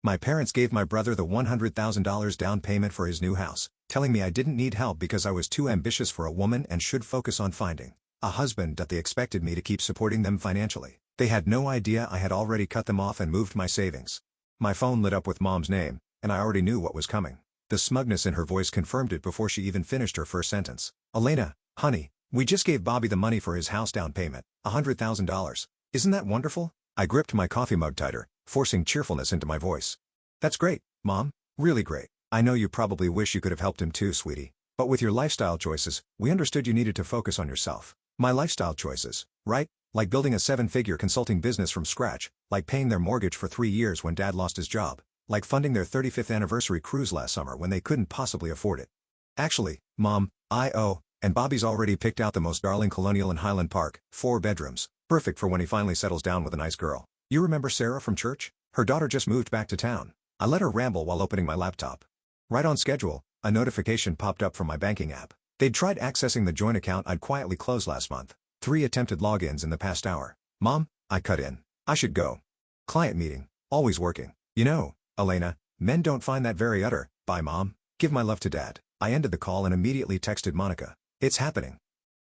My parents gave my brother the $100,000 down payment for his new house, telling me I didn't need help because I was too ambitious for a woman and should focus on finding a husband that they expected me to keep supporting them financially. They had no idea I had already cut them off and moved my savings. My phone lit up with Mom's name, and I already knew what was coming. The smugness in her voice confirmed it before she even finished her first sentence. "Elena, honey, we just gave Bobby the money for his house down payment, $100,000. Isn't that wonderful?" I gripped my coffee mug tighter, forcing cheerfulness into my voice. "That's great, Mom, really great. I know you probably wish you could have helped him too, sweetie. But with your lifestyle choices, we understood you needed to focus on yourself." "My lifestyle choices, right? Like building a 7-figure consulting business from scratch, like paying their mortgage for 3 years when Dad lost his job, like funding their 35th anniversary cruise last summer when they couldn't possibly afford it. Actually, Mom, and Bobby's already picked out the most darling colonial in Highland Park, 4 bedrooms, perfect for when he finally settles down with a nice girl. You remember Sarah from church? Her daughter just moved back to town." I let her ramble while opening my laptop. Right on schedule, a notification popped up from my banking app. They'd tried accessing the joint account I'd quietly closed last month. 3 attempted logins in the past hour. "Mom," I cut in. "I should go. Client meeting, always working. You know, Elena, men don't find that very utter. Bye, Mom. Give my love to Dad." I ended the call and immediately texted Monica. "It's happening.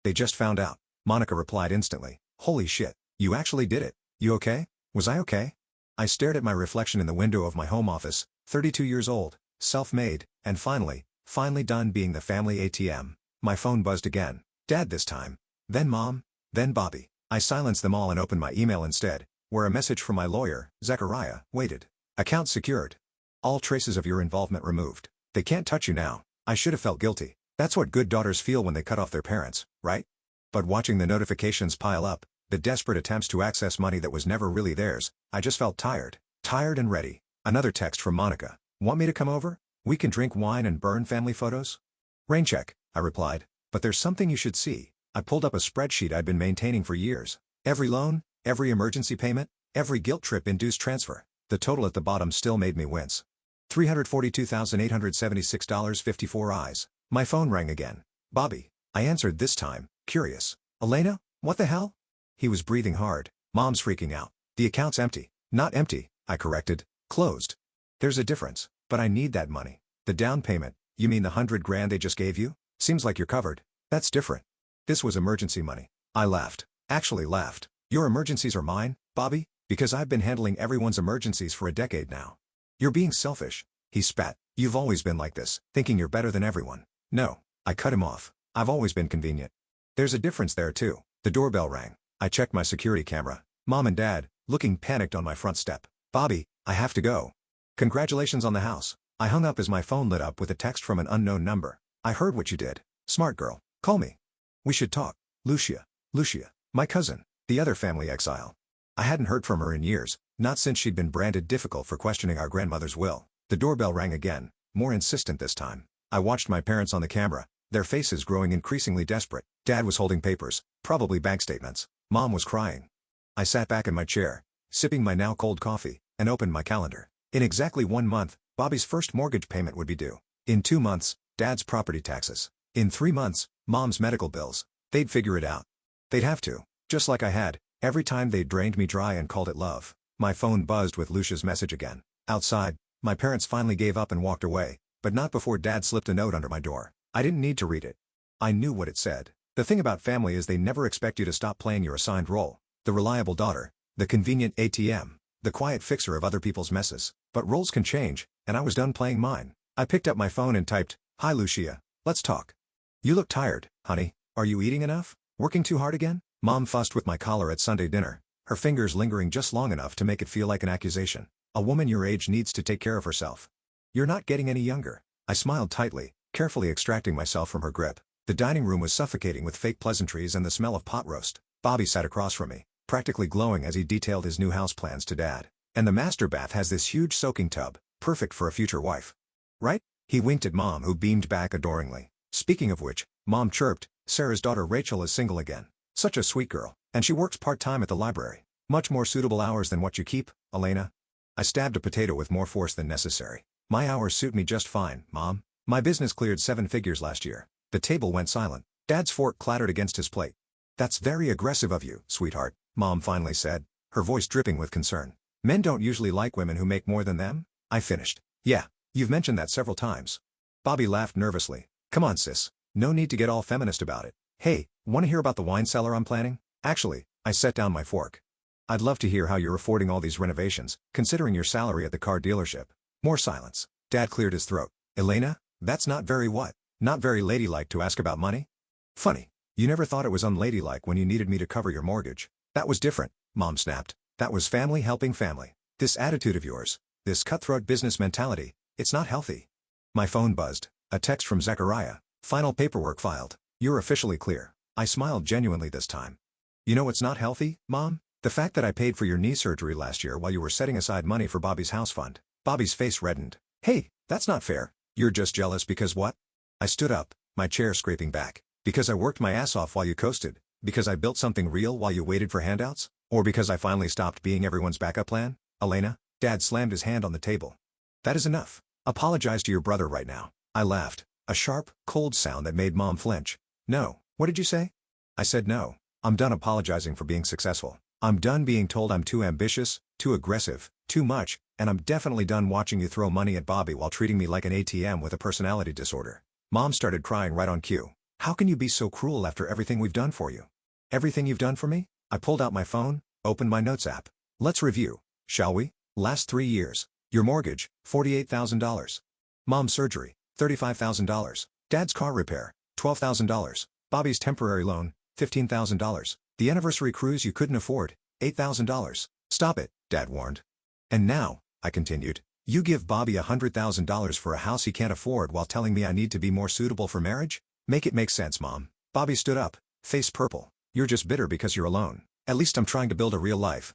They just found out." Monica replied instantly. "Holy shit, you actually did it. You okay?" Was I okay? I stared at my reflection in the window of my home office, 32 years old, self-made, and finally done being the family ATM. My phone buzzed again. Dad this time. Then Mom. Then Bobby. I silenced them all and opened my email instead, where a message from my lawyer, Zechariah, waited. "Account secured. All traces of your involvement removed. They can't touch you now." I should have felt guilty. That's what good daughters feel when they cut off their parents, right? But watching the notifications pile up, the desperate attempts to access money that was never really theirs, I just felt tired. Tired and ready. Another text from Monica. "Want me to come over? We can drink wine and burn family photos?" "Rain check," I replied. "But there's something you should see." I pulled up a spreadsheet I'd been maintaining for years. Every loan, every emergency payment, every guilt trip-induced transfer. The total at the bottom still made me wince. $342,876.54 eyes. My phone rang again. "Bobby." I answered this time, curious. "Elena, what the hell?" He was breathing hard. "Mom's freaking out. The account's empty." "Not empty," I corrected. "Closed." "There's a difference. But I need that money." "The down payment, you mean the $100,000 they just gave you? Seems like you're covered." "That's different. This was emergency money." I laughed. Actually laughed. "Your emergencies are mine, Bobby, because I've been handling everyone's emergencies for a decade now." "You're being selfish." He spat. "You've always been like this, thinking you're better than everyone." "No." I cut him off. "I've always been convenient." "There's a difference there too." The doorbell rang. I checked my security camera. Mom and Dad, looking panicked on my front step. "Bobby, I have to go." "Congratulations on the house." I hung up as my phone lit up with a text from an unknown number. "I heard what you did. Smart girl. Call me. We should talk." Lucia, my cousin, the other family exile. I hadn't heard from her in years, not since she'd been branded difficult for questioning our grandmother's will. The doorbell rang again, more insistent this time. I watched my parents on the camera, their faces growing increasingly desperate. Dad was holding papers, probably bank statements. Mom was crying. I sat back in my chair, sipping my now cold coffee, and opened my calendar. In exactly 1 month, Bobby's first mortgage payment would be due. In 2 months, Dad's property taxes. In 3 months, Mom's medical bills. They'd figure it out. They'd have to, just like I had, every time they drained me dry and called it love. My phone buzzed with Lucia's message again. Outside, my parents finally gave up and walked away, but not before Dad slipped a note under my door. I didn't need to read it. I knew what it said. The thing about family is they never expect you to stop playing your assigned role. The reliable daughter, the convenient ATM, the quiet fixer of other people's messes. But roles can change, and I was done playing mine. I picked up my phone and typed, "Hi Lucia, let's talk." "You look tired, honey. Are you eating enough? Working too hard again?" Mom fussed with my collar at Sunday dinner, her fingers lingering just long enough to make it feel like an accusation. "A woman your age needs to take care of herself. You're not getting any younger." I smiled tightly, carefully extracting myself from her grip. The dining room was suffocating with fake pleasantries and the smell of pot roast. Bobby sat across from me, practically glowing as he detailed his new house plans to Dad. "And the master bath has this huge soaking tub, perfect for a future wife. Right?" He winked at Mom, who beamed back adoringly. "Speaking of which," Mom chirped, "Sarah's daughter Rachel is single again. Such a sweet girl, and she works part-time at the library. Much more suitable hours than what you keep, Elena." I stabbed a potato with more force than necessary. "My hours suit me just fine, Mom. My business cleared 7 figures last year." The table went silent. Dad's fork clattered against his plate. "That's very aggressive of you, sweetheart," Mom finally said, her voice dripping with concern. "Men don't usually like women who make more than them." I finished. Yeah, you've mentioned that several times. Bobby laughed nervously. Come on sis. No need to get all feminist about it. Hey, wanna hear about the wine cellar I'm planning? Actually, I set down my fork. I'd love to hear how you're affording all these renovations, considering your salary at the car dealership. More silence. Dad cleared his throat. Elena, that's not very what? Not very ladylike to ask about money? Funny. You never thought it was unladylike when you needed me to cover your mortgage. That was different, Mom snapped. That was family helping family. This attitude of yours, this cutthroat business mentality, it's not healthy. My phone buzzed. A text from Zechariah. Final paperwork filed. You're officially clear. I smiled genuinely this time. You know what's not healthy, Mom? The fact that I paid for your knee surgery last year while you were setting aside money for Bobby's house fund. Bobby's face reddened. Hey, that's not fair. You're just jealous because what? I stood up, my chair scraping back. Because I worked my ass off while you coasted? Because I built something real while you waited for handouts? Or because I finally stopped being everyone's backup plan? Elena? Dad slammed his hand on the table. That is enough. Apologize to your brother right now. I laughed. A sharp, cold sound that made Mom flinch. No. What did you say? I said no. I'm done apologizing for being successful. I'm done being told I'm too ambitious, too aggressive, too much, and I'm definitely done watching you throw money at Bobby while treating me like an ATM with a personality disorder. Mom started crying right on cue. How can you be so cruel after everything we've done for you? Everything you've done for me? I pulled out my phone, opened my notes app. Let's review, shall we? Last 3 years. Your mortgage, $48,000. Mom's surgery, $35,000. Dad's car repair, $12,000. Bobby's temporary loan, $15,000. The anniversary cruise you couldn't afford, $8,000. Stop it, Dad warned. And now, I continued, you give Bobby $100,000 for a house he can't afford while telling me I need to be more suitable for marriage? Make it make sense, Mom. Bobby stood up, face purple. You're just bitter because you're alone. At least I'm trying to build a real life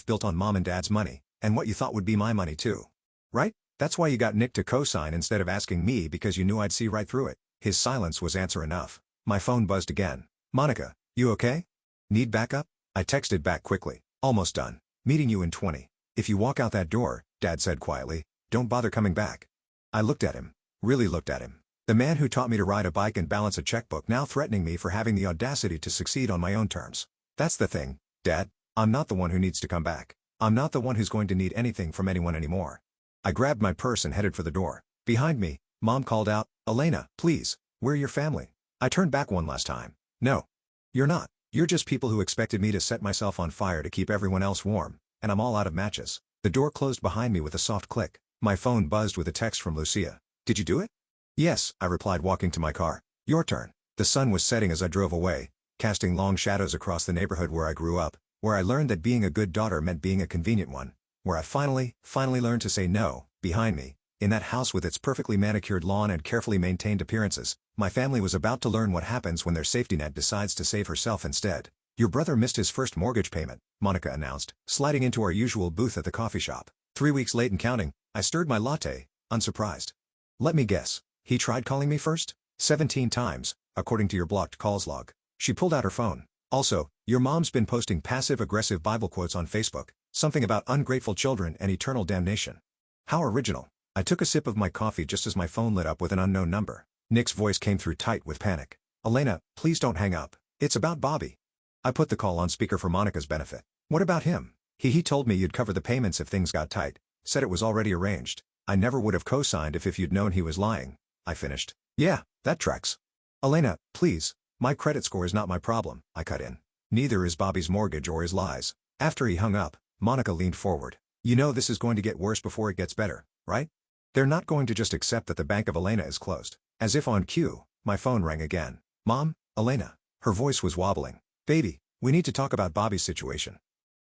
built on Mom and Dad's money, and what you thought would be my money too. Right? That's why you got Nick to co-sign instead of asking me because you knew I'd see right through it. His silence was answer enough. My phone buzzed again. Monica, you okay? Need backup? I texted back quickly. Almost done. Meeting you in 20. If you walk out that door, Dad said quietly, don't bother coming back. I looked at him. Really looked at him. The man who taught me to ride a bike and balance a checkbook now threatening me for having the audacity to succeed on my own terms. That's the thing, Dad. I'm not the one who needs to come back. I'm not the one who's going to need anything from anyone anymore. I grabbed my purse and headed for the door. Behind me, Mom called out, Elena, please, we're your family. I turned back one last time. No. You're not. You're just people who expected me to set myself on fire to keep everyone else warm, and I'm all out of matches. The door closed behind me with a soft click. My phone buzzed with a text from Lucia. Did you do it? Yes, I replied walking to my car. Your turn. The sun was setting as I drove away, casting long shadows across the neighborhood where I grew up, where I learned that being a good daughter meant being a convenient one, where I finally learned to say no. Behind me, in that house with its perfectly manicured lawn and carefully maintained appearances, my family was about to learn what happens when their safety net decides to save herself instead. Your brother missed his first mortgage payment, Monica announced, sliding into our usual booth at the coffee shop. 3 weeks late and counting. I stirred my latte, unsurprised. Let me guess. He tried calling me first? 17 times, according to your blocked calls log. She pulled out her phone. Also, your mom's been posting passive-aggressive Bible quotes on Facebook, something about ungrateful children and eternal damnation. How original. I took a sip of my coffee just as my phone lit up with an unknown number. Nick's voice came through tight with panic. Elena, please don't hang up. It's about Bobby. I put the call on speaker for Monica's benefit. What about him? He told me you'd cover the payments if things got tight. Said it was already arranged. I never would have co-signed if you'd known he was lying. I finished. Yeah, that tracks. Elena, please. My credit score is not my problem, I cut in. Neither is Bobby's mortgage or his lies. After he hung up, Monica leaned forward. You know this is going to get worse before it gets better, right? They're not going to just accept that the bank of Elena is closed. As if on cue, my phone rang again. Mom, Elena. Her voice was wobbling. Baby, we need to talk about Bobby's situation.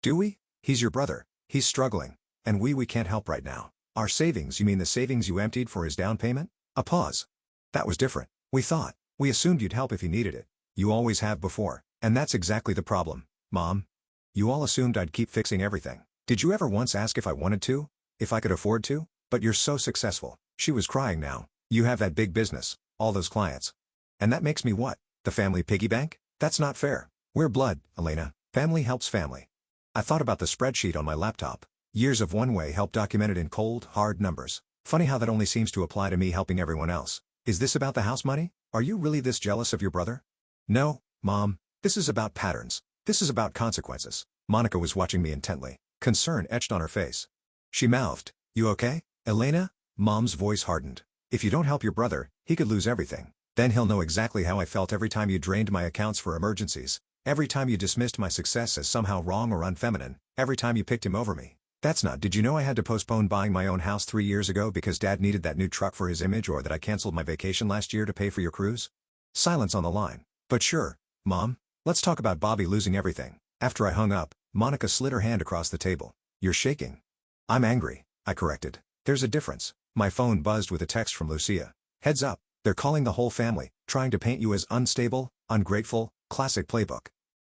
Do we? He's your brother. He's struggling. And we can't help right now. Our savings, you mean the savings you emptied for his down payment? A pause. That was different. We assumed you'd help if he needed it. You always have before. And that's exactly the problem, Mom. You all assumed I'd keep fixing everything. Did you ever once ask if I wanted to? If I could afford to? But you're so successful. She was crying now. You have that big business, all those clients. And that makes me what? The family piggy bank? That's not fair. We're blood, Elena. Family helps family. I thought about the spreadsheet on my laptop. Years of one-way help documented in cold, hard numbers. Funny how that only seems to apply to me helping everyone else. Is this about the house money? Are you really this jealous of your brother? No, Mom. This is about patterns. This is about consequences. Monica was watching me intently. Concern etched on her face. She mouthed, You okay, Elena? Mom's voice hardened. If you don't help your brother, he could lose everything. Then he'll know exactly how I felt every time you drained my accounts for emergencies. Every time you dismissed my success as somehow wrong or unfeminine. Every time you picked him over me. That's not. Did you know I had to postpone buying my own house 3 years ago because Dad needed that new truck for his image, or that I canceled my vacation last year to pay for your cruise? Silence on the line. But sure, Mom. Let's talk about Bobby losing everything. After I hung up, Monica slid her hand across the table. You're shaking. I'm angry, I corrected. There's a difference. My phone buzzed with a text from Lucia. Heads up, they're calling the whole family, trying to paint you as unstable, ungrateful, classic playbook.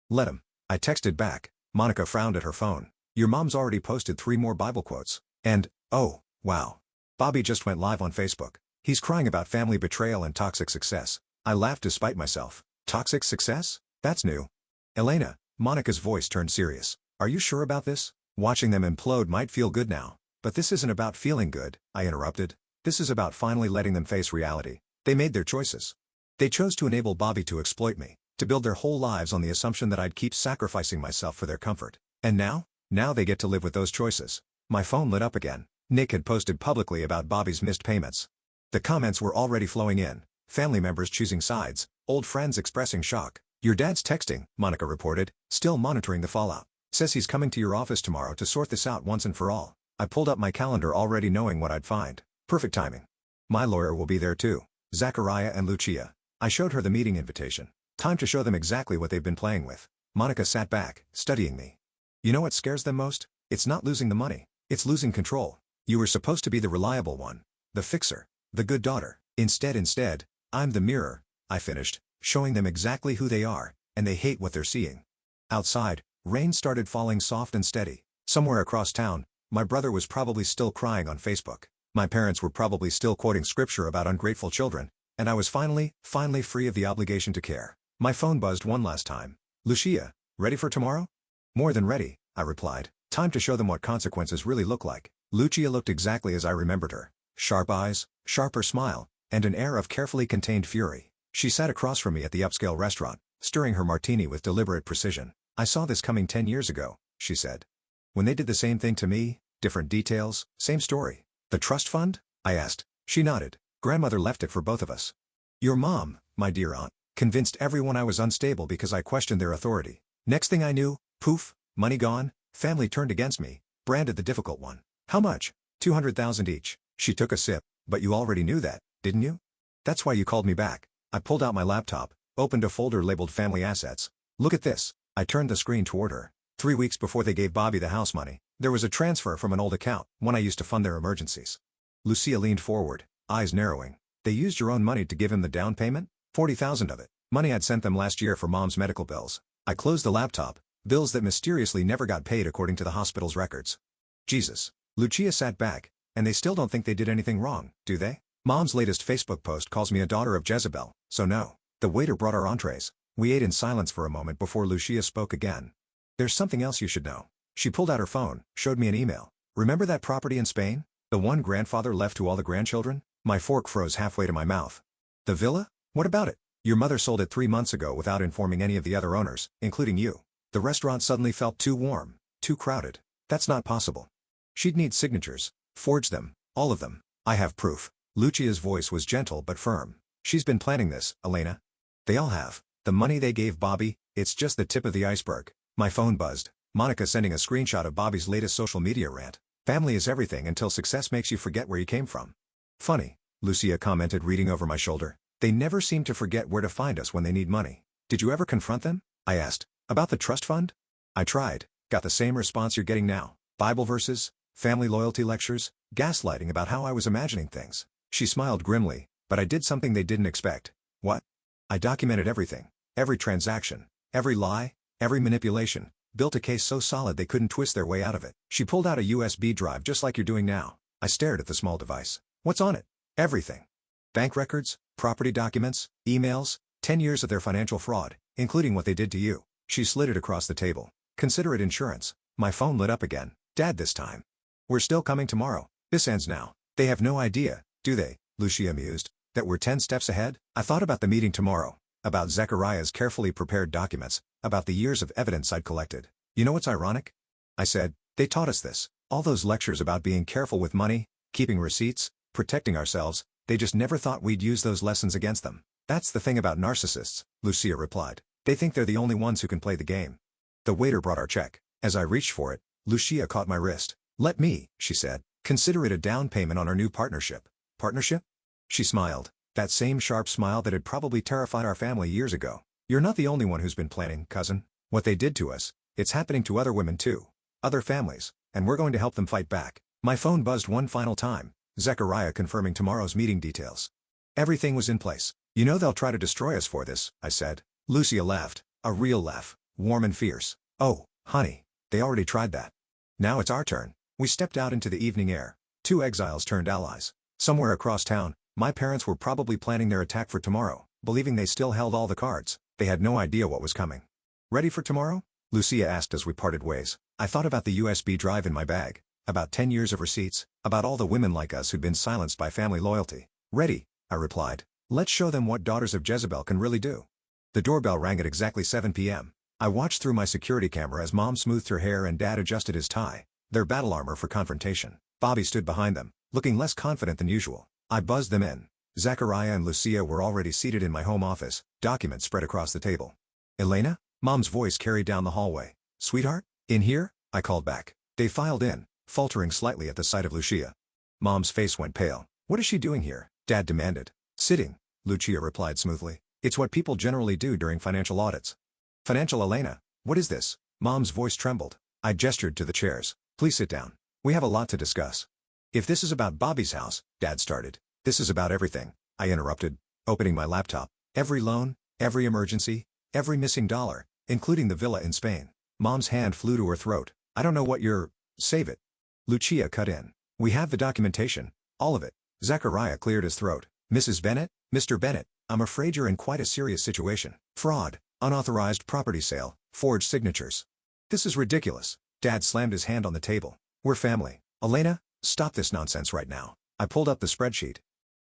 Let 'em. I texted back. Monica frowned at her phone. Your mom's already posted 3 more Bible quotes. And, oh, wow. Bobby just went live on Facebook. He's crying about family betrayal and toxic success. I laughed despite myself. Toxic success? That's new. Elena, Monica's voice turned serious. Are you sure about this? Watching them implode might feel good now. But this isn't about feeling good, I interrupted. This is about finally letting them face reality. They made their choices. They chose to enable Bobby to exploit me, to build their whole lives on the assumption that I'd keep sacrificing myself for their comfort. And now? Now they get to live with those choices. My phone lit up again. Nick had posted publicly about Bobby's missed payments. The comments were already flowing in. Family members choosing sides, old friends expressing shock. Your dad's texting, Monica reported, still monitoring the fallout. Says he's coming to your office tomorrow to sort this out once and for all. I pulled up my calendar already knowing what I'd find. Perfect timing. My lawyer will be there too. Zachariah and Lucia. I showed her the meeting invitation. Time to show them exactly what they've been playing with. Monica sat back, studying me. You know what scares them most? It's not losing the money. It's losing control. You were supposed to be the reliable one. The fixer. The good daughter. Instead, I'm the mirror, I finished, showing them exactly who they are, and they hate what they're seeing. Outside, rain started falling soft and steady. Somewhere across town, my brother was probably still crying on Facebook. My parents were probably still quoting scripture about ungrateful children, and I was finally free of the obligation to care. My phone buzzed one last time. Lucia, ready for tomorrow? More than ready, I replied. Time to show them what consequences really look like. Lucia looked exactly as I remembered her. Sharp eyes, sharper smile, and an air of carefully contained fury. She sat across from me at the upscale restaurant, stirring her martini with deliberate precision. I saw this coming 10 years ago, she said. When they did the same thing to me, different details, same story. The trust fund? I asked. She nodded. Grandmother left it for both of us. Your mom, my dear aunt, convinced everyone I was unstable because I questioned their authority. Next thing I knew, poof, money gone, family turned against me, branded the difficult one. How much? 200,000 each. She took a sip. But you already knew that, didn't you? That's why you called me back. I pulled out my laptop, opened a folder labeled Family Assets. Look at this. I turned the screen toward her. 3 weeks before they gave Bobby the house money, there was a transfer from an old account, one I used to fund their emergencies. Lucia leaned forward, eyes narrowing. They used your own money to give him the down payment? 40,000 of it. Money I'd sent them last year for Mom's medical bills. I closed the laptop, bills that mysteriously never got paid according to the hospital's records. Jesus. Lucia sat back. And they still don't think they did anything wrong, do they? Mom's latest Facebook post calls me a daughter of Jezebel, so no. The waiter brought our entrees. We ate in silence for a moment before Lucia spoke again. There's something else you should know. She pulled out her phone, showed me an email. Remember that property in Spain? The one grandfather left to all the grandchildren? My fork froze halfway to my mouth. The villa? What about it? Your mother sold it 3 months ago without informing any of the other owners, including you. The restaurant suddenly felt too warm, too crowded. That's not possible. She'd need signatures. Forge them, all of them. I have proof. Lucia's voice was gentle but firm. She's been planning this, Elena. They all have. The money they gave Bobby, it's just the tip of the iceberg. My phone buzzed. Monica sending a screenshot of Bobby's latest social media rant. Family is everything until success makes you forget where you came from. Funny, Lucia commented, reading over my shoulder. They never seem to forget where to find us when they need money. Did you ever confront them? I asked. About the trust fund? I tried. Got the same response you're getting now. Bible verses, family loyalty lectures, gaslighting about how I was imagining things. She smiled grimly, but I did something they didn't expect. What? I documented everything. Every transaction. Every lie. Every manipulation. Built a case so solid they couldn't twist their way out of it. She pulled out a USB drive just like you're doing now. I stared at the small device. What's on it? Everything. Bank records, property documents, emails, 10 years of their financial fraud, including what they did to you. She slid it across the table. Consider it insurance. My phone lit up again. Dad this time. We're still coming tomorrow. This ends now. They have no idea, do they? Lucia mused. That we're 10 steps ahead? I thought about the meeting tomorrow. About Zechariah's carefully prepared documents. About the years of evidence I'd collected. You know what's ironic? I said, they taught us this. All those lectures about being careful with money, keeping receipts, protecting ourselves, they just never thought we'd use those lessons against them. That's the thing about narcissists, Lucia replied. They think they're the only ones who can play the game. The waiter brought our check. As I reached for it, Lucia caught my wrist. Let me, she said, consider it a down payment on our new partnership. Partnership? She smiled. That same sharp smile that had probably terrified our family years ago. You're not the only one who's been planning, cousin. What they did to us, it's happening to other women too. Other families, and we're going to help them fight back. My phone buzzed one final time, Zechariah confirming tomorrow's meeting details. Everything was in place. You know they'll try to destroy us for this, I said. Lucia laughed, a real laugh, warm and fierce. Oh, honey, they already tried that. Now it's our turn. We stepped out into the evening air. Two exiles turned allies. Somewhere across town, my parents were probably planning their attack for tomorrow, believing they still held all the cards. They had no idea what was coming. Ready for tomorrow? Lucia asked as we parted ways. I thought about the USB drive in my bag, about 10 years of receipts, about all the women like us who'd been silenced by family loyalty. Ready, I replied. Let's show them what daughters of Jezebel can really do. The doorbell rang at exactly 7 p.m. I watched through my security camera as Mom smoothed her hair and Dad adjusted his tie, their battle armor for confrontation. Bobby stood behind them, looking less confident than usual. I buzzed them in. Zechariah and Lucia were already seated in my home office, documents spread across the table. Elena? Mom's voice carried down the hallway. Sweetheart? In here? I called back. They filed in, faltering slightly at the sight of Lucia. Mom's face went pale. What is she doing here? Dad demanded. Sitting, Lucia replied smoothly. It's what people generally do during financial audits. Financial Elena, what is this? Mom's voice trembled. I gestured to the chairs. Please sit down. We have a lot to discuss. If this is about Bobby's house, Dad started. This is about everything, I interrupted, opening my laptop. Every loan, every emergency, every missing dollar, including the villa in Spain. Mom's hand flew to her throat. I don't know what you're... Save it. Lucia cut in. We have the documentation, all of it. Zechariah cleared his throat. Mrs. Bennett, Mr. Bennett, I'm afraid you're in quite a serious situation. Fraud, unauthorized property sale, forged signatures. This is ridiculous. Dad slammed his hand on the table. We're family. Elena, stop this nonsense right now. I pulled up the spreadsheet.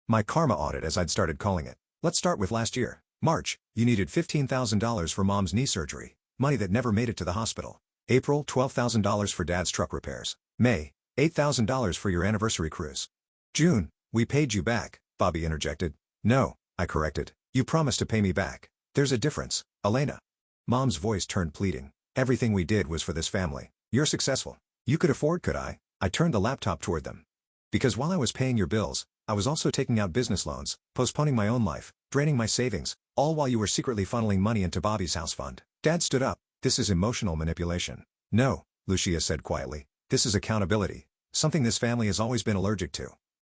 My karma audit as I'd started calling it. Let's start with last year. March, you needed $15,000 for Mom's knee surgery, money that never made it to the hospital. April, $12,000 for Dad's truck repairs. May, $8,000 for your anniversary cruise. June, we paid you back, Bobby interjected. No, I corrected. You promised to pay me back. There's a difference, Elena. Mom's voice turned pleading. Everything we did was for this family. You're successful. You could afford, could I? I turned the laptop toward them. Because while I was paying your bills, I was also taking out business loans, postponing my own life, draining my savings, all while you were secretly funneling money into Bobby's house fund. Dad stood up. This is emotional manipulation. No, Lucia said quietly. This is accountability. Something this family has always been allergic to.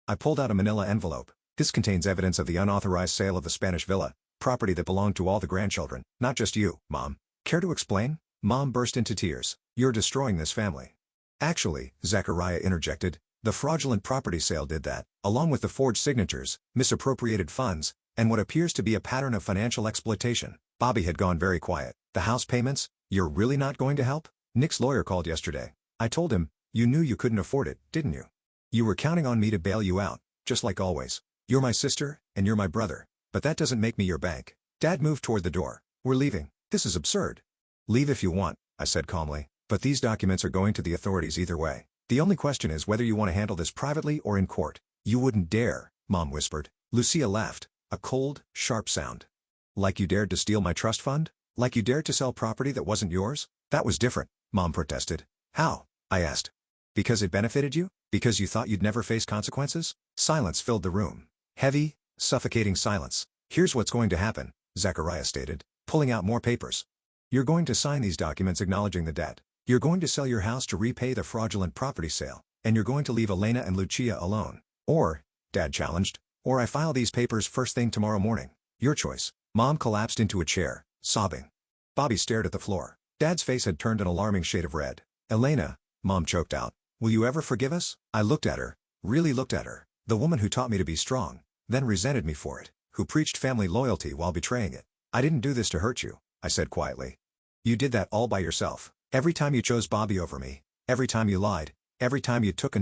I pulled out a manila envelope. This contains evidence of the unauthorized sale of the Spanish villa, property that belonged to all the grandchildren, not just you, Mom. Care to explain? Mom burst into tears. You're destroying this family. Actually, Zechariah interjected, the fraudulent property sale did that, along with the forged signatures, misappropriated funds, and what appears to be a pattern of financial exploitation. Bobby had gone very quiet. The house payments? You're really not going to help? Nick's lawyer called yesterday. I told him, you knew you couldn't afford it, didn't you? You were counting on me to bail you out, just like always. You're my sister, and you're my brother, but that doesn't make me your bank. Dad moved toward the door. We're leaving. This is absurd. Leave if you want, I said calmly, but these documents are going to the authorities either way. The only question is whether you want to handle this privately or in court. You wouldn't dare, Mom whispered. Lucia laughed, a cold, sharp sound. Like you dared to steal my trust fund? Like you dared to sell property that wasn't yours? That was different, Mom protested. How? I asked. Because it benefited you? Because you thought you'd never face consequences? Silence filled the room. Heavy, suffocating silence. Here's what's going to happen, Zechariah stated, pulling out more papers. You're going to sign these documents acknowledging the debt. You're going to sell your house to repay the fraudulent property sale, and you're going to leave Elena and Lucia alone. Or, Dad challenged, or I file these papers first thing tomorrow morning. Your choice. Mom collapsed into a chair, sobbing. Bobby stared at the floor. Dad's face had turned an alarming shade of red. Elena, Mom choked out, will you ever forgive us? I looked at her, really looked at her, the woman who taught me to be strong, then resented me for it, who preached family loyalty while betraying it. I didn't do this to hurt you, I said quietly. You did that all by yourself. Every time you chose Bobby over me, every time you lied, every time you took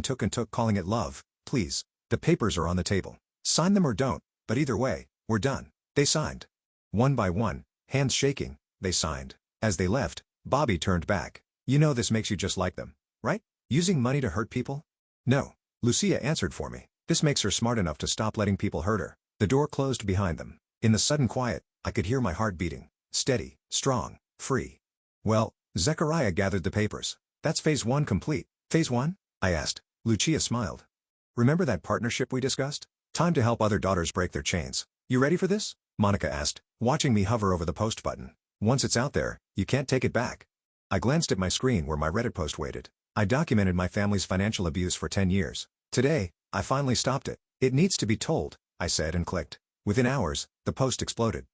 calling it love. Please, the papers are on the table. Sign them or don't, but either way, we're done. They signed. One by one, hands shaking, they signed. As they left, Bobby turned back. You know this makes you just like them, right? Using money to hurt people? No. Lucia answered for me. This makes her smart enough to stop letting people hurt her. The door closed behind them. In the sudden quiet, I could hear my heart beating. Steady, strong, free. Well, Zechariah gathered the papers. That's phase 1 complete. Phase 1? I asked. Lucia smiled. Remember that partnership we discussed? Time to help other daughters break their chains. You ready for this? Monica asked, watching me hover over the post button. Once it's out there, you can't take it back. I glanced at my screen where my Reddit post waited. I documented my family's financial abuse for 10 years. Today, I finally stopped it. It needs to be told, I said and clicked. Within hours, the post exploded.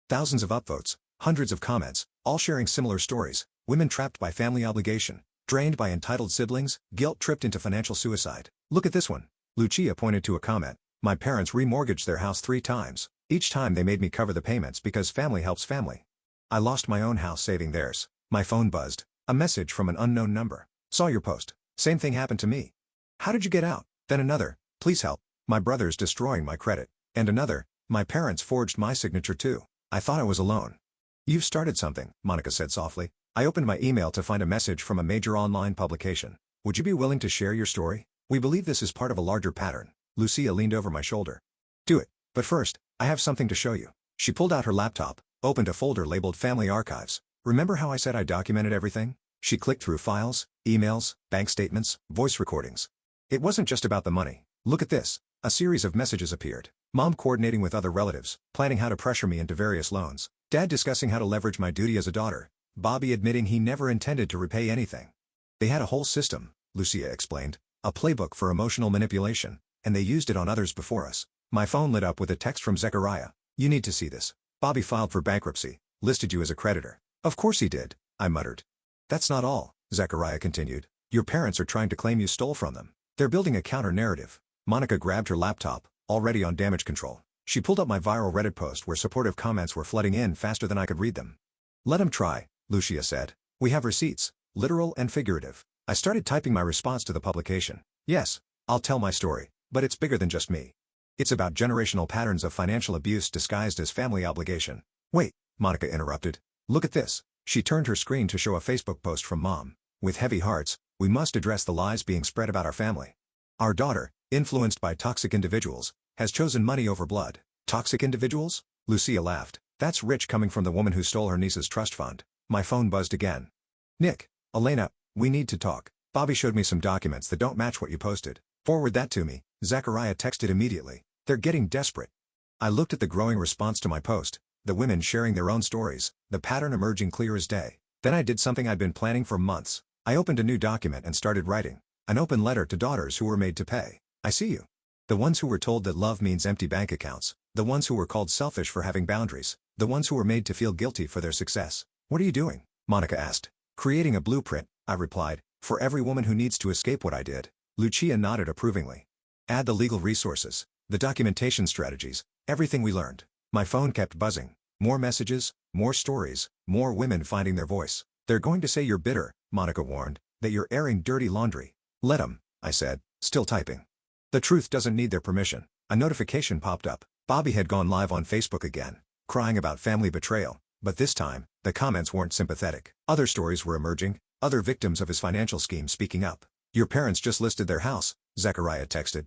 Thousands of upvotes, hundreds of comments, all sharing similar stories. Women trapped by family obligation, drained by entitled siblings, guilt-tripped into financial suicide. Look at this one. Lucia pointed to a comment. My parents remortgaged their house 3 times. Each time they made me cover the payments because family helps family. I lost my own house saving theirs. My phone buzzed. A message from an unknown number. Saw your post. Same thing happened to me. How did you get out? Then another. Please help. My brother's destroying my credit. And another. My parents forged my signature too. I thought I was alone. You've started something, Monica said softly. I opened my email to find a message from a major online publication. Would you be willing to share your story? We believe this is part of a larger pattern. Lucia leaned over my shoulder. Do it. But first, I have something to show you. She pulled out her laptop, opened a folder labeled Family Archives. Remember how I said I documented everything? She clicked through files, emails, bank statements, voice recordings. It wasn't just about the money. Look at this. A series of messages appeared. Mom coordinating with other relatives, planning how to pressure me into various loans. Dad discussing how to leverage my duty as a daughter. Bobby admitting he never intended to repay anything. They had a whole system, Lucia explained. A playbook for emotional manipulation, and they used it on others before us. My phone lit up with a text from Zechariah. You need to see this. Bobby filed for bankruptcy, listed you as a creditor. Of course he did, I muttered. That's not all, Zechariah continued. Your parents are trying to claim you stole from them. They're building a counter-narrative. Monica grabbed her laptop, already on damage control. She pulled up my viral Reddit post where supportive comments were flooding in faster than I could read them. Let him try, Lucia said. We have receipts, literal and figurative. I started typing my response to the publication. Yes, I'll tell my story, but it's bigger than just me. It's about generational patterns of financial abuse disguised as family obligation. Wait, Monica interrupted. Look at this. She turned her screen to show a Facebook post from Mom. With heavy hearts, we must address the lies being spread about our family. Our daughter, influenced by toxic individuals, has chosen money over blood. Toxic individuals? Lucia laughed. That's rich coming from the woman who stole her niece's trust fund. My phone buzzed again. Nick, Elena, we need to talk. Bobby showed me some documents that don't match what you posted. Forward that to me, Zechariah texted immediately. They're getting desperate. I looked at the growing response to my post, the women sharing their own stories, the pattern emerging clear as day. Then I did something I'd been planning for months. I opened a new document and started writing. An open letter to daughters who were made to pay. I see you. The ones who were told that love means empty bank accounts. The ones who were called selfish for having boundaries. The ones who were made to feel guilty for their success. What are you doing? Monica asked. Creating a blueprint, I replied, for every woman who needs to escape what I did. Lucia nodded approvingly. Add the legal resources, the documentation strategies, everything we learned. My phone kept buzzing. More messages, more stories, more women finding their voice. They're going to say you're bitter, Monica warned, that you're airing dirty laundry. Let 'em, I said, still typing. The truth doesn't need their permission. A notification popped up. Bobby had gone live on Facebook again, crying about family betrayal, but this time, the comments weren't sympathetic. Other stories were emerging, other victims of his financial scheme speaking up. Your parents just listed their house, Zechariah texted.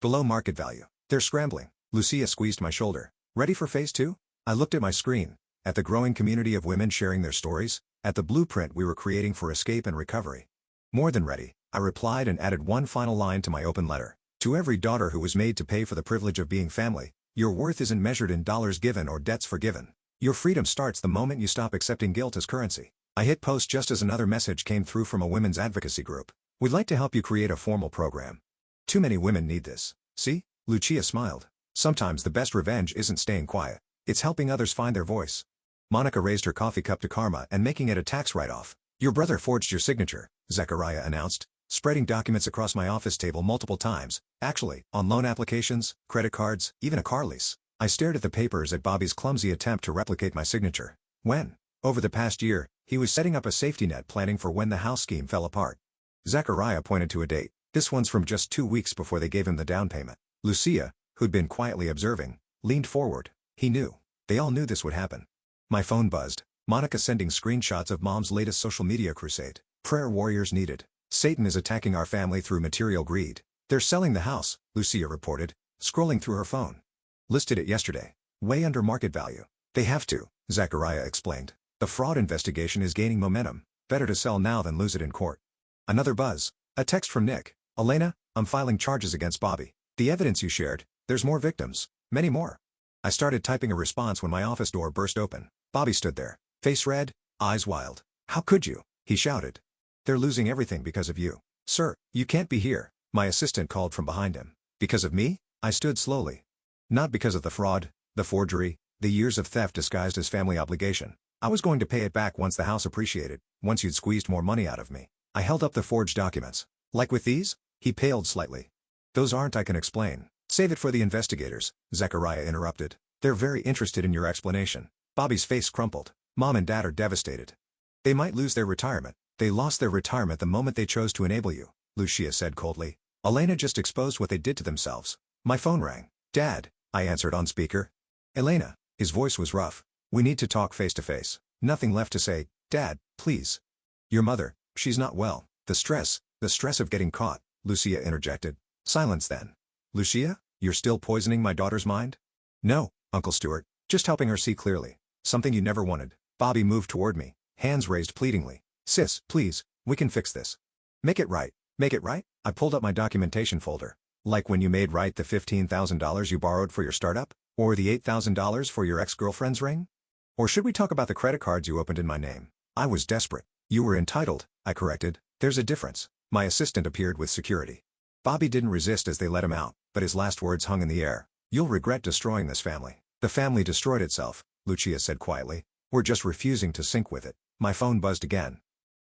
Below market value. They're scrambling. Lucia squeezed my shoulder. Ready for phase 2? I looked at my screen, at the growing community of women sharing their stories, at the blueprint we were creating for escape and recovery. More than ready, I replied and added one final line to my open letter. To every daughter who was made to pay for the privilege of being family, your worth isn't measured in dollars given or debts forgiven. Your freedom starts the moment you stop accepting guilt as currency. I hit post just as another message came through from a women's advocacy group. We'd like to help you create a formal program. Too many women need this. See? Lucia smiled. Sometimes the best revenge isn't staying quiet. It's helping others find their voice. Monica raised her coffee cup to Karma and making it a tax write-off. Your brother forged your signature, Zechariah announced, spreading documents across my office table multiple times, actually, on loan applications, credit cards, even a car lease. I stared at the papers at Bobby's clumsy attempt to replicate my signature. When? Over the past year, he was setting up a safety net planning for when the house scheme fell apart. Zechariah pointed to a date. This one's from just 2 weeks before they gave him the down payment. Lucia, who'd been quietly observing, leaned forward. He knew. They all knew this would happen. My phone buzzed. Monica sending screenshots of Mom's latest social media crusade. Prayer warriors needed. Satan is attacking our family through material greed. They're selling the house, Lucia reported, scrolling through her phone. Listed it yesterday. Way under market value. They have to, Zachariah explained. The fraud investigation is gaining momentum. Better to sell now than lose it in court. Another buzz. A text from Nick. Elena, I'm filing charges against Bobby. The evidence you shared, there's more victims. Many more. I started typing a response when my office door burst open. Bobby stood there, face red, eyes wild. How could you? He shouted. They're losing everything because of you. Sir, you can't be here, my assistant called from behind him. Because of me? I stood slowly. Not because of the fraud, the forgery, the years of theft disguised as family obligation. I was going to pay it back once the house appreciated, once you'd squeezed more money out of me. I held up the forged documents. Like with these? He paled slightly. Those aren't, I can explain. Save it for the investigators, Zachariah interrupted. They're very interested in your explanation. Bobby's face crumpled. Mom and Dad are devastated. They might lose their retirement. They lost their retirement the moment they chose to enable you, Lucia said coldly. Elena just exposed what they did to themselves. My phone rang. Dad, I answered on speaker. Elena, his voice was rough. We need to talk face to face. Nothing left to say. Dad, please. Your mother, she's not well. The stress of getting caught, Lucia interjected. Silence then. Lucia, you're still poisoning my daughter's mind? No, Uncle Stuart, just helping her see clearly. Something you never wanted. Bobby moved toward me, hands raised pleadingly. Sis, please, we can fix this. Make it right. Make it right? I pulled up my documentation folder. Like when you made right the $15,000 you borrowed for your startup? Or the $8,000 for your ex-girlfriend's ring? Or should we talk about the credit cards you opened in my name? I was desperate. You were entitled, I corrected. There's a difference. My assistant appeared with security. Bobby didn't resist as they let him out, but his last words hung in the air. You'll regret destroying this family. The family destroyed itself, Lucia said quietly. We're just refusing to sync with it. My phone buzzed again.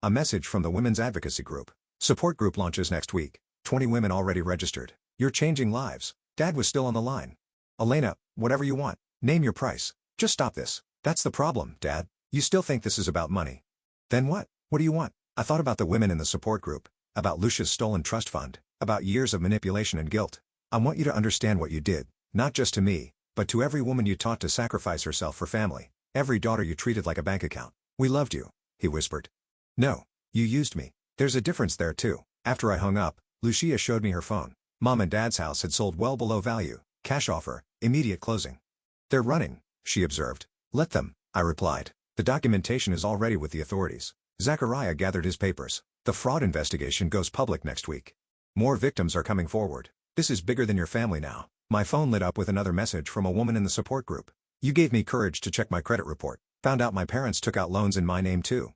A message from the Women's Advocacy Group. Support group launches next week. 20 women already registered. You're changing lives. Dad was still on the line. Elena, whatever you want. Name your price. Just stop this. That's the problem, Dad. You still think this is about money. Then what? What do you want? I thought about the women in the support group. About Lucia's stolen trust fund. About years of manipulation and guilt. I want you to understand what you did. Not just to me, but to every woman you taught to sacrifice herself for family. Every daughter you treated like a bank account. We loved you, he whispered. No, you used me. There's a difference there too. After I hung up, Lucia showed me her phone. Mom and Dad's house had sold well below value. Cash offer, immediate closing. They're running, she observed. Let them, I replied. The documentation is already with the authorities. Zachariah gathered his papers. The fraud investigation goes public next week. More victims are coming forward. This is bigger than your family now. My phone lit up with another message from a woman in the support group. You gave me courage to check my credit report. Found out my parents took out loans in my name too.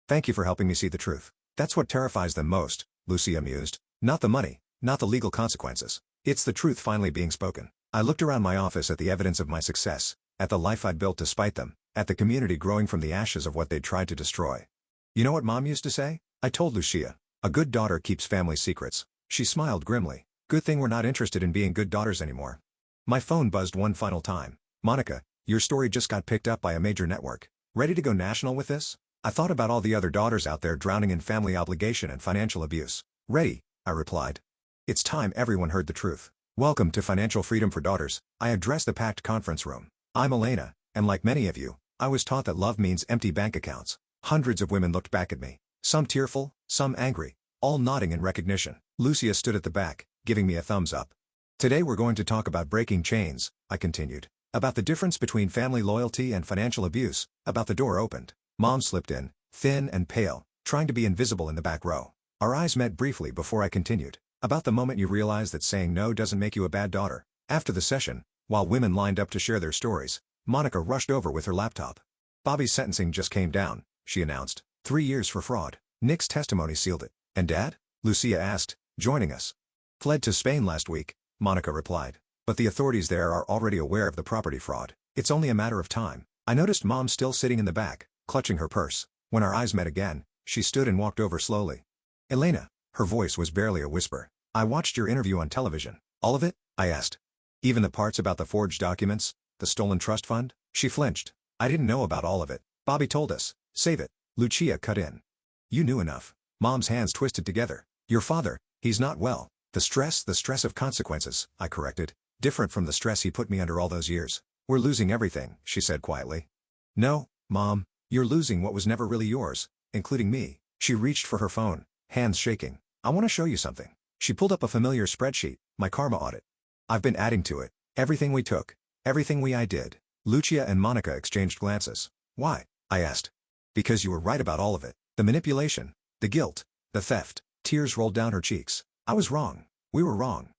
Thank you for helping me see the truth. That's what terrifies them most, Lucia mused. Not the money, not the legal consequences. It's the truth finally being spoken. I looked around my office at the evidence of my success, at the life I'd built despite them, at the community growing from the ashes of what they'd tried to destroy. You know what Mom used to say? I told Lucia. A good daughter keeps family secrets. She smiled grimly. Good thing we're not interested in being good daughters anymore. My phone buzzed one final time. Monica, your story just got picked up by a major network. Ready to go national with this? I thought about all the other daughters out there drowning in family obligation and financial abuse. Ready, I replied. It's time everyone heard the truth. Welcome to Financial Freedom for Daughters. I address the packed conference room. I'm Elena, and like many of you, I was taught that love means empty bank accounts. Hundreds of women looked back at me. Some tearful, some angry, all nodding in recognition. Lucia stood at the back, giving me a thumbs up. Today we're going to talk about breaking chains, I continued. About the difference between family loyalty and financial abuse. About the door opened. Mom slipped in, thin and pale, trying to be invisible in the back row. Our eyes met briefly before I continued. About the moment you realize that saying no doesn't make you a bad daughter. After the session, while women lined up to share their stories, Monica rushed over with her laptop. Bobby's sentencing just came down, she announced. 3 years for fraud. Nick's testimony sealed it. And Dad? Lucia asked, joining us. Fled to Spain last week, Monica replied. But the authorities there are already aware of the property fraud. It's only a matter of time. I noticed Mom still sitting in the back, clutching her purse. When our eyes met again, she stood and walked over slowly. Elena, her voice was barely a whisper. I watched your interview on television. All of it? I asked. Even the parts about the forged documents, the stolen trust fund? She flinched. I didn't know about all of it. Bobby told us. Save it. Lucia cut in. You knew enough. Mom's hands twisted together. Your father, he's not well. The stress of consequences, I corrected. Different from the stress he put me under all those years. We're losing everything, she said quietly. No, Mom, you're losing what was never really yours, including me. She reached for her phone, hands shaking. I want to show you something. She pulled up a familiar spreadsheet, my karma audit. I've been adding to it. Everything we took. Everything I did. Lucia and Monica exchanged glances. Why? I asked. Because you were right about all of it. The manipulation. The guilt. The theft. Tears rolled down her cheeks. I was wrong. We were wrong.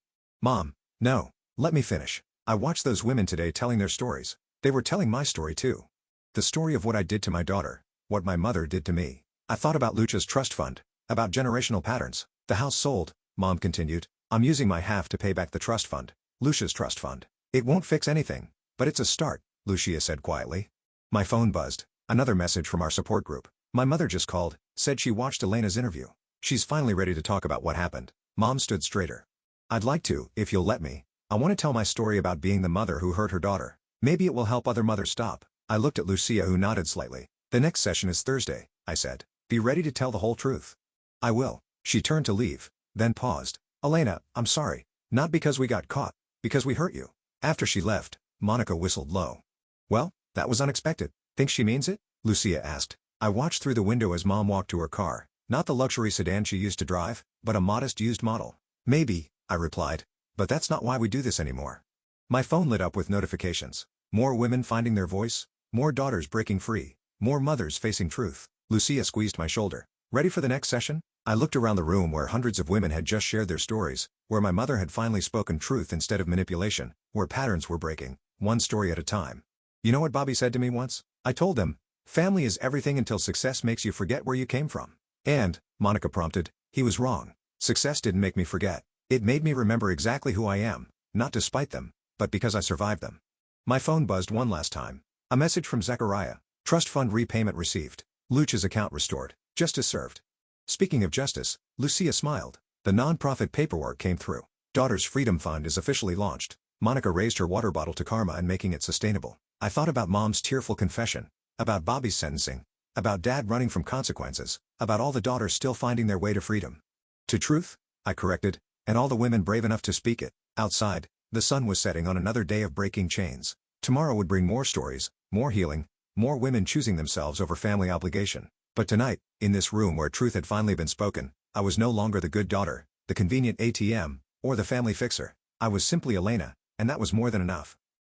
Mom. No. Let me finish. I watched those women today telling their stories. They were telling my story too. The story of what I did to my daughter. What my mother did to me. I thought about Lucia's trust fund. About generational patterns. The house sold, Mom continued. I'm using my half to pay back the trust fund. Lucia's trust fund. It won't fix anything, but it's a start, Lucia said quietly. My phone buzzed. Another message from our support group. My mother just called, said she watched Elena's interview. She's finally ready to talk about what happened. Mom stood straighter. I'd like to, if you'll let me. I want to tell my story about being the mother who hurt her daughter. Maybe it will help other mothers stop. I looked at Lucia, who nodded slightly. The next session is Thursday, I said. Be ready to tell the whole truth. I will. She turned to leave, then paused. Elena, I'm sorry. Not because we got caught. Because we hurt you. After she left, Monica whistled low. Well, that was unexpected. Think she means it? Lucia asked. I watched through the window as Mom walked to her car. Not the luxury sedan she used to drive, but a modest used model. Maybe, I replied. But that's not why we do this anymore. My phone lit up with notifications. More women finding their voice. More daughters breaking free. More mothers facing truth. Lucia squeezed my shoulder. Ready for the next session? I looked around the room where hundreds of women had just shared their stories, where my mother had finally spoken truth instead of manipulation, where patterns were breaking, one story at a time. You know what Bobby said to me once? I told him, family is everything until success makes you forget where you came from. And, Monica prompted, he was wrong. Success didn't make me forget. It made me remember exactly who I am, not despite them, but because I survived them. My phone buzzed one last time. A message from Zechariah. Trust fund repayment received. Lucia's account restored. Justice served. Speaking of justice, Lucia smiled. The non-profit paperwork came through. Daughter's Freedom Fund is officially launched. Monica raised her water bottle to karma and making it sustainable. I thought about Mom's tearful confession. About Bobby's sentencing. About Dad running from consequences. About all the daughters still finding their way to freedom. To truth, I corrected, and all the women brave enough to speak it. Outside, the sun was setting on another day of breaking chains. Tomorrow would bring more stories, more healing, more women choosing themselves over family obligation. But tonight, in this room where truth had finally been spoken, I was no longer the good daughter, the convenient ATM, or the family fixer. I was simply Elena, and that was more than enough.